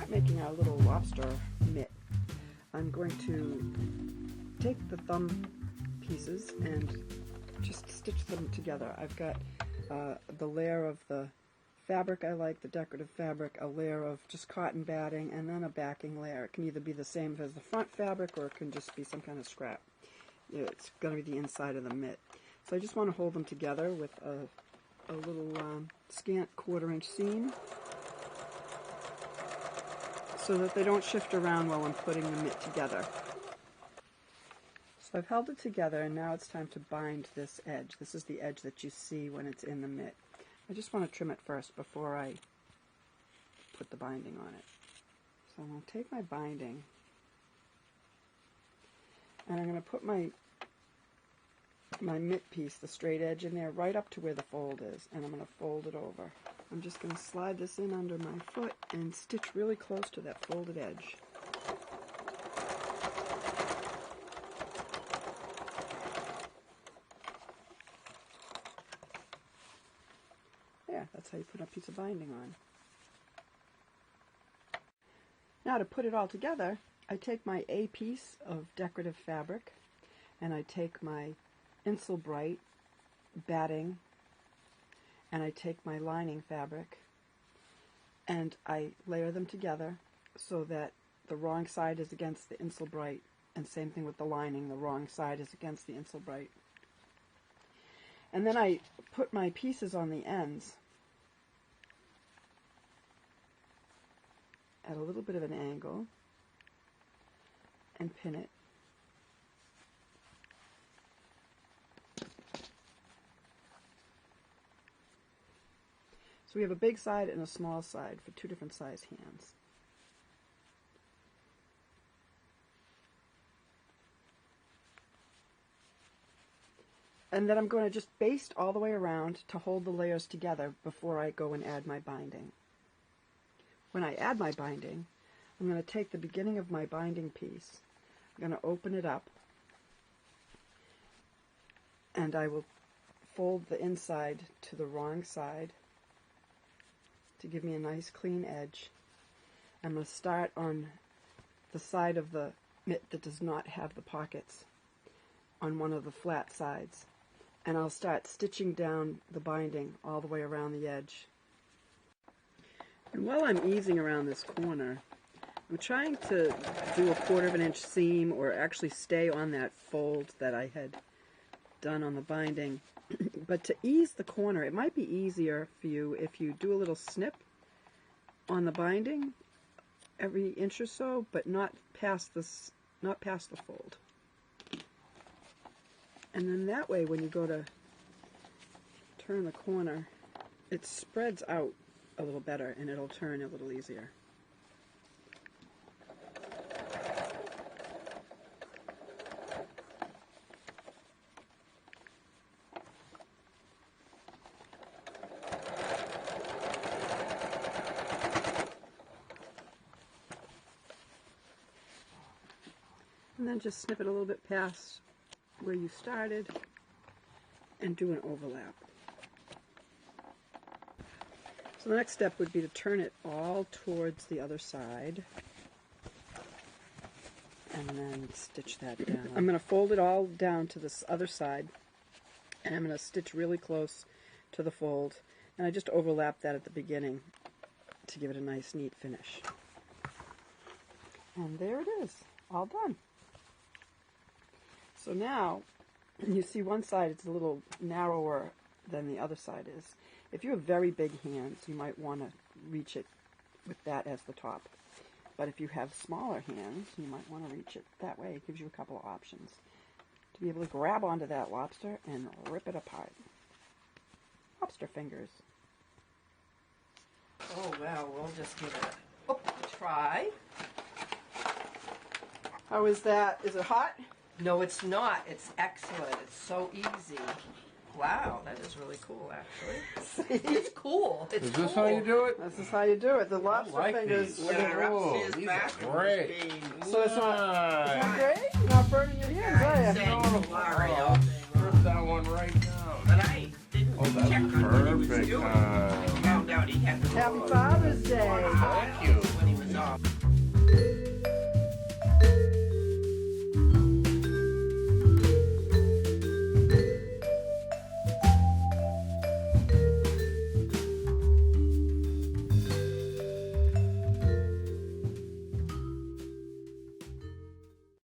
start making our little lobster mitt, I'm going to take the thumb pieces and just stitch them together. I've got the layer of the fabric I like, the decorative fabric, a layer of just cotton batting, and then a backing layer. It can either be the same as the front fabric or it can just be some kind of scrap. It's going to be the inside of the mitt. So I just want to hold them together with a little scant 1/4 inch seam so that they don't shift around while I'm putting the mitt together. So I've held it together, and now it's time to bind this edge. This is the edge that you see when it's in the mitt. I just want to trim it first before I put the binding on it. So I'm going to take my binding and I'm going to put my mitt piece, the straight edge, in there right up to where the fold is, and I'm going to fold it over. I'm just going to slide this in under my foot and stitch really close to that folded edge. There, that's how you put a piece of binding on. Now to put it all together, I take my A piece of decorative fabric and I take my Insul-Bright batting and I take my lining fabric and I layer them together so that the wrong side is against the Insul-Bright, and same thing with the lining, the wrong side is against the Insul-Bright. And then I put my pieces on the ends at a little bit of an angle and pin it. So we have a big side and a small side for 2 different size hands. And then I'm going to just baste all the way around to hold the layers together before I go and add my binding. When I add my binding, I'm going to take the beginning of my binding piece, I'm going to open it up, and I will fold the inside to the wrong side to give me a nice clean edge. I'm going to start on the side of the mitt that does not have the pockets on one of the flat sides, and I'll start stitching down the binding all the way around the edge. And while I'm easing around this corner, I'm trying to do a 1/4 inch seam, or actually stay on that fold that I had done on the binding. But to ease the corner, it might be easier for you if you do a little snip on the binding every inch or so, but not past the fold. And then that way, when you go to turn the corner, it spreads out a little better and it'll turn a little easier. And then just snip it a little bit past where you started and do an overlap. So the next step would be to turn it all towards the other side and then stitch that down. I'm going to fold it all down to this other side, and I'm going to stitch really close to the fold, and I just overlap that at the beginning to give it a nice neat finish. And there it is, all done. So now you see one side it's a little narrower than the other side is. If you have very big hands, you might want to reach it with that as the top. But if you have smaller hands, you might want to reach it that way. It gives you a couple of options to be able to grab onto that lobster and rip it apart. Lobster fingers. Oh, well, we'll just give it a try. How is that? Is it hot? No, it's not. It's excellent. It's so easy. Wow, that is really cool, actually. It's cool. It's Is this how you do it? This is how you do it. The lobster fingers. These. Oh, these are great. So it's not great? You're not burning your hands, are you? Rip that one right now. But I didn't that's check on what he was perfect. doing. Found out he had the Happy Father's Day. Thank you. when he was off. Bye.